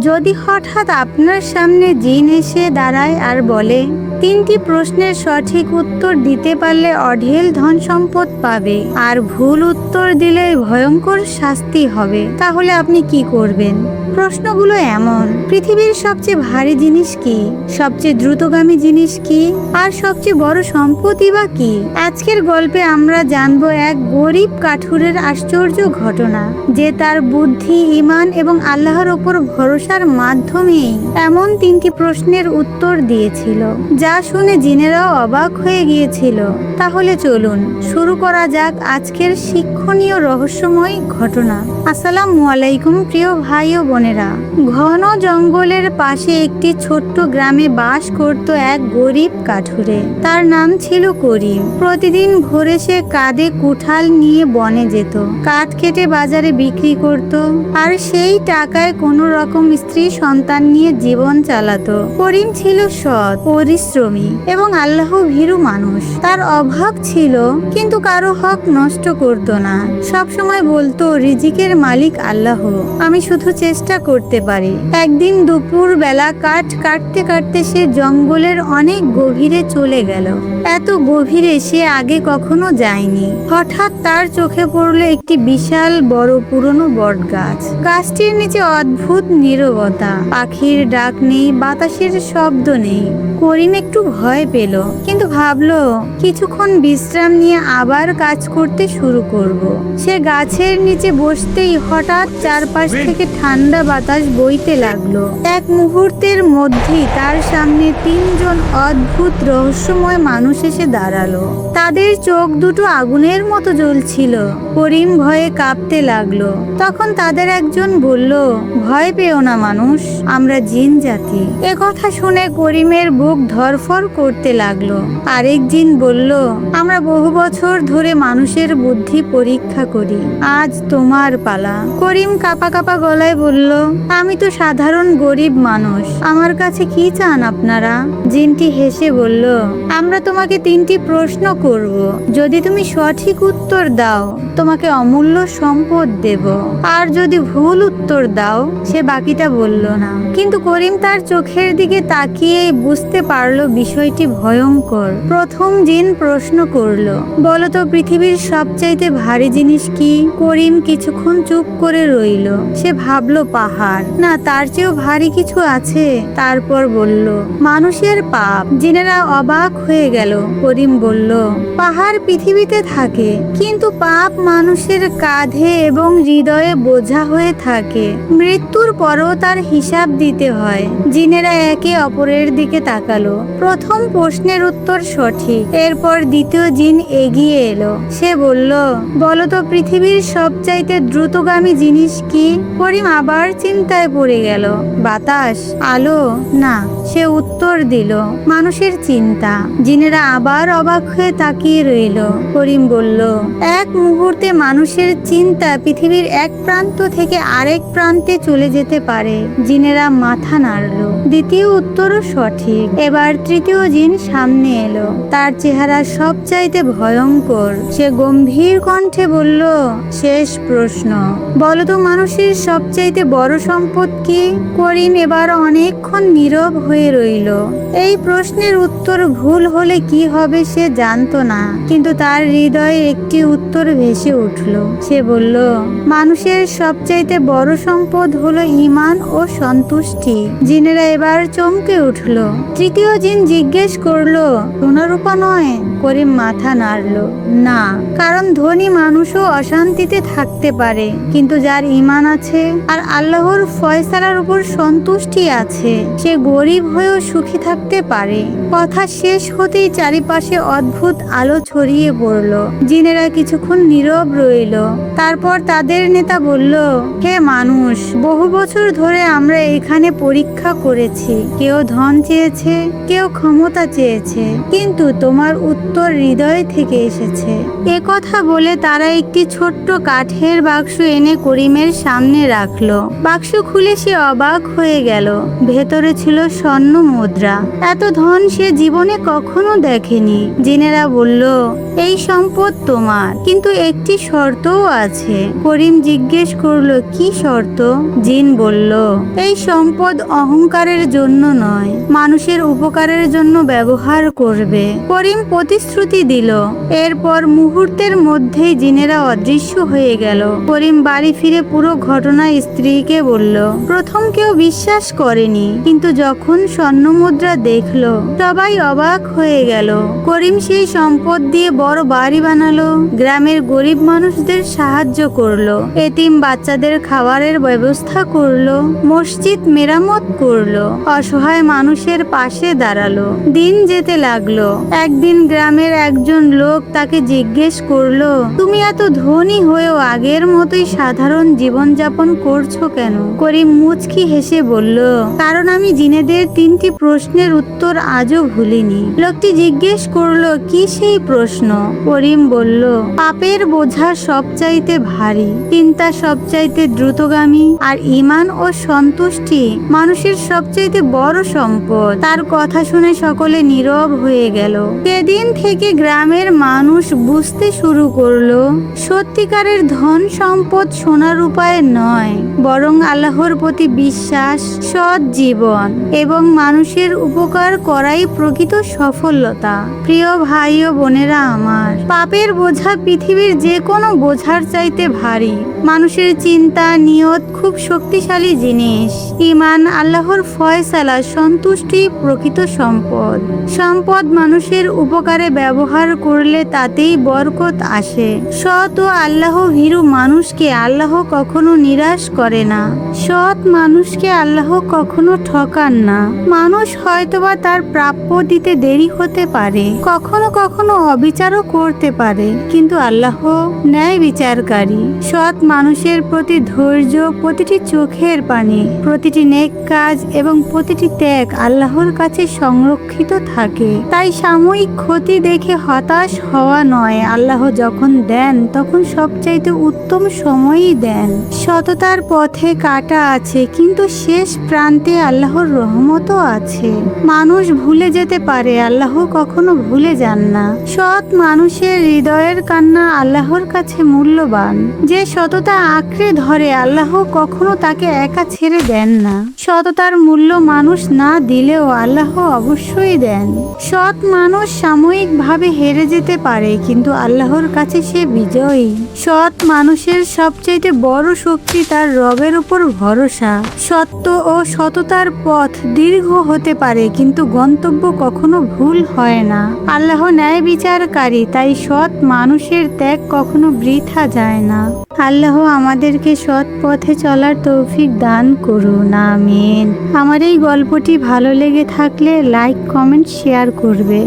যদি হঠাৎ আপনার সামনে জিন এসে দাঁড়ায় আর বলে 3টি প্রশ্নের সঠিক উত্তর দিতে পারলে অঢেল ধন সম্পদ পাবে আর ভুল উত্তর দিলে ভয়ঙ্কর শাস্তি হবে, তাহলে আপনি কি করবেন? প্রশ্নগুলো এমন: পৃথিবীর সবচেয়ে ভারী জিনিস কি, সবচেয়ে দ্রুতগামী জিনিস কি, আর সবচেয়ে বড় সম্পত্তি বা কি? আজকের গল্পে আমরা জানবো এক গরিব কাঠুরের আশ্চর্য ঘটনা, যে তার বুদ্ধি, ঈমান এবং আল্লাহর ওপর ভরসার মাধ্যমেই এমন 3টি প্রশ্নের উত্তর দিয়েছিল, যা শুনে জিনেরাও অবাক হয়ে গিয়েছিল। তাহলে চলুন শুরু করা যাক আজকের শিক্ষণীয় রহস্যময় ঘটনা। আসসালামু আলাইকুম প্রিয় ভাই ও বোনেরা। ঘন জঙ্গলের পাশে একটি ছোট্ট গ্রামে বাস করত এক গরিব কাঠুরে। তার নাম ছিল করিম। প্রতিদিন ভোরে সে কাঁধে কুঠাল নিয়ে বনে যেত, কাঠ কেটে বাজারে বিক্রি করত, আর সেই টাকায় কোনো রকম স্ত্রী সন্তান নিয়ে জীবন চালাতো। করিম ছিল সৎ, পরিশ্রমী এবং আল্লাহ ভীরু মানুষ। তার অভাব ছিল, কিন্তু কারো হক নষ্ট করত না। সব সময় বলতো, রিজিকের মালিক আল্লাহ, আমি শুধু চেষ্টা করতে পারি। একদিন দুপুর বেলা কাঠ কাটতে কাটতে সে জঙ্গলের অনেক গভীরে চলে গেল। এত গভীরে সে আগে কখনো যায়নি। হঠাৎ তার চোখে পড়লো একটি বিশাল বড় পুরনো বট গাছ। গাছটির নিচে অদ্ভুত নীরবতা, পাখির ডাক নেই, বাতাসের শব্দ নেই। করিম একটু ভয় পেল, কিন্তু ভাবলো কিছুক্ষণ বিশ্রাম নিয়ে আবার কাজ করতে শুরু করব। সে গাছের নিচে বসতেই হঠাৎ চারপাশ থেকে ঠান্ডা বাতাস বইতে লাগলো। এক মুহূর্তের মধ্যেই তার সামনে 3জন অদ্ভুত রহস্যময় মানুষ এসে দাঁড়ালো। তাদের চোখ দুটো আগুনের মতো জ্বলছিল। করিম ভয়ে কাঁপতে লাগলো। তখন তাদের একজন বলল, ভয় পেও না মানুষ, আমরা জিন জাতি। কথা শুনে করিমের বুক ধরফর করতে লাগলো। আরেক জিন বলল, আমরা বহু বছর ধরে মানুষের বুদ্ধি পরীক্ষা করি, আজ তোমার পালা। করিম কাঁপা কাঁপা গলায় বলল, আমি তো সাধারণ গরিব মানুষ, আমার কাছে কি চান আপনারা? জিনটি হেসে বলল, আমরা তোমাকে 3টি প্রশ্ন করব, যদি তুমি সঠিক উত্তর দাও তোমাকে অমূল্য সম্পদ দেব, আর যদি ভুল উত্তর দাও। সে বাকিটা বলল না, কিন্তু করিম তার চোখের দিকে তাকিয়ে বুঝতে পারলো বিষয়টি ভয়ঙ্কর। প্রথম জিন প্রশ্ন করলো, বলো তো পৃথিবীর সবচাইতে ভারী জিনিস কি? করিম কিছুক্ষণ চুপ করে রইল। সে ভাবলো পাহাড়, না তার চেয়েও ভারী কিছু আছে। তারপর বলল, মানুষের পাপ। জিনেরা অবাক হয়ে গেল। করিম বলল, পাহাড় পৃথিবীতে থাকে, কিন্তু পাপ মানুষের কাঁধে এবং হৃদয়ে বোঝা হয়ে থাকে। মৃত্যুর পরও তার হিসাব দিতে হয়। জিনেরা একে অপরের দিকে তাকালো। প্রথম প্রশ্নের উত্তর সঠিক। এরপর দ্বিতীয় জিন এগিয়ে এলো। সে বলল, বলো তো পৃথিবীর সবচাইতে দ্রুতগামী জিনিস কি? করিম আবার চিন্তায় পড়ে গেল। বাতাস, আলো? না, সে উত্তর দিল, মানুষের চিন্তা। জিনেরা আবার অবাক হয়ে তাকিয়ে রইল। করিম বলল, এক মুহূর্তে মানুষের চিন্তা পৃথিবীর এক প্রান্ত থেকে আরেক প্রান্তে চলে যেতে পারে। জিনেরা মাথা নাড়ল। দ্বিতীয় উত্তরও সঠিক। এবার তৃতীয় জিন সামনে এলো। তার চেহারা সবচাইতে ভয়ঙ্কর। সে গম্ভীর কণ্ঠে বলল, শেষ প্রশ্ন, বলো তো মানুষের সবচাইতে বড় সম্পদ কি? করিম এবার অনেকক্ষণ নীরব হয়ে রইল। এই প্রশ্নের উত্তর ভুল হলে কি হবে সে জানতো না, কিন্তু তার হৃদয়ে একটি উত্তর ভেসে উঠল। সে বলল, মানুষের সবচাইতে বড় সম্পদ হলো ঈমান ও সন্তুষ্টি। জিনেরা এবার চমকে উঠল। তৃতীয় জিন জিজ্ঞেস করলো, সোনারূপা নয়? করিম মাথা নাড়ল, না, কারণ ধনী মানুষও অশান্তিতে থাকতে পারে, কিন্তু যার ঈমান আছে আর আল্লাহর ফয়সালার উপর সন্তুষ্টি আছে, সে গরিব হয়েও সুখী থাকতে পারে। কথা শেষ হতেই চারিপাশে অদ্ভুত আলো ছড়িয়ে পড়ল। জিনেরা কিছুক্ষণ নীরব রইল। তারপর তাদের নেতা বলল, হে মানুষ, বহু বছর ধরে আমরা এখানে পরীক্ষা করেছি। কেউ ধন চেয়েছে, কেউ ক্ষমতা চেয়েছে, কিন্তু তোমার উত্তর হৃদয় থেকে এসেছে। কথা বলে তারা একটি ছোট্ট কাঠের বাক্স এনে করিমের সামনে রাখলো। বাক্স খুলে সে অবাক হয়ে গেল। ভেতরে ছিল স্বর্ণ মুদ্রা। এত ধন সে জীবনে কখনো দেখেনি। জিনেরা বলল, এই সম্পদ তোমার, কিন্তু একটি শর্তও আছে। করিম জিজ্ঞেস করলো, কি শর্ত? জিন বলল, এই সম্পদ অহংকারের জন্য নয়, মানুষের উপকারের জন্য ব্যবহার করবে। করিম প্রতিশ্রুতি দিল। এরপর মুহূর্তের মধ্যেই জিনেরা অদৃশ্য হয়ে গেল। করিম বাড়ি ফিরে পুরো ঘটনা স্ত্রীকে বলল। প্রথম কেউ বিশ্বাস করেনি, কিন্তু যখন স্বর্ণমুদ্রা দেখলো সবাই অবাক হয়ে গেল। করিম সেই সম্পদ দিয়ে বড় বাড়ি বানালো, গ্রামের গরিব মানুষদের সাহায্য করলো, এতিম বাচ্চাদের খাবারের ব্যবস্থা করলো, মসজিদ মেরামত করলো, অসহায় মানুষের পাশে দাঁড়ালো। দিন যেতে লাগলো। একদিন গ্রামের একজন লোক তাকে জিজ্ঞেস করলো, তুমি এত ধনী হয়েও আগের মতোই সাধারণ জীবনযাপন করছো কেন? করিম মুচকি হেসে বলল, কারণ আমি জিনেদের 3টি প্রশ্নের উত্তর আজও ভুলিনি। লোকটি জিজ্ঞেস করলো, কি সেই প্রশ্ন? করিম বলল, পাপের বোঝা সবচাইতে ভারী, চিন্তা সবচাইতে দ্রুতগামী, আর ঈমান ও সন্তুষ্টি মানুষের সবচাইতে বড় সম্পদ। তার কথা শুনে সকলে নীরব হয়ে গেল। সেদিন থেকে গ্রামের মানুষ বুঝতে শুরু করলো, সত্যিকারের ধন সম্পদ সোনার উপায় নয়, বরং আল্লাহর প্রতি বিশ্বাস, সৎ জীবন এবং মানুষের উপকার করাই প্রকৃত সফলতা। প্রিয় ভাই ও বোনেরা আমার, পাপের বোঝা পৃথিবীর যে কোনো বোঝার চাইতে ভারী। মানুষের চিন্তা, নিয়ত খুব শক্তিশালী জিনিস। ঈমান, আল্লাহর ফয়সালা, সন্তুষ্টি প্রকৃত সম্পদ। সম্পদ মানুষের উপকারে ব্যবহার করলে তাতেই বরকত আসে। সৎ ও আল্লাহ ভীরু মানুষকে আল্লাহ কখনো নিরাশ করে না। সৎ মানুষকে আল্লাহ কখনো ঠকান না। মানুষ হয়তোবা তার প্রাপ্য দিতে দেরি হতে পারে, কখনো কখনো অবিচারও করতে পারে, কিন্তু আল্লাহ ন্যায় বিচারকারী। সৎ মানুষের প্রতি ধৈর্য, প্রতিটি চোখের পানি, প্রতিটি নেক কাজ এবং প্রতিটি ত্যাগ আল্লাহর কাছে সংরক্ষিত থাকে। তাই সাময়িক ক্ষতি দেখে হতাশ হওয়া নয়, আল্লাহ যখন দেন তখন সবচাইতে উত্তম সময়ই দেন। সততার পথে কাটা আছে, কিন্তু শেষ প্রান্তে আল্লাহর রহমতও আছে। মানুষ ভুলে যেতে পারে, আল্লাহ কখনো ভুলে যান না। সৎ মানুষের হৃদয়ের কান্না আল্লাহর কাছে মূল্যবান। যে সততা আঁকড়ে ধরে, আল্লাহ কখনো তাকে একা ছেড়ে দেন না। সততার মূল্য মানুষ না দিলেও আল্লাহ অবশ্যই দেন। সৎ মানুষ সাময়িকভাবে হেরে যেতে পারে, কিন্তু আল্লাহর কাছে সে বিজয়ী। সৎ মানুষের সবচেয়ে বড় শক্তি তার রবের উপর ভরসা। সত্য ও সততার পথ দীর্ঘ হতে পারে, কিন্তু গন্তব্য কখনো ভুল হয় না। আল্লাহ ন্যায় বিচারকারী, তাই সৎ মানুষের ত্যাগ কখনো বৃথা যায় না। আল্লাহ আমাদেরকে সৎ পথে চলার তৌফিক দান করুন, আমিন। আমার এই গল্পটি ভালো লেগে থাকলে লাইক, কমেন্ট, শেয়ার করবে।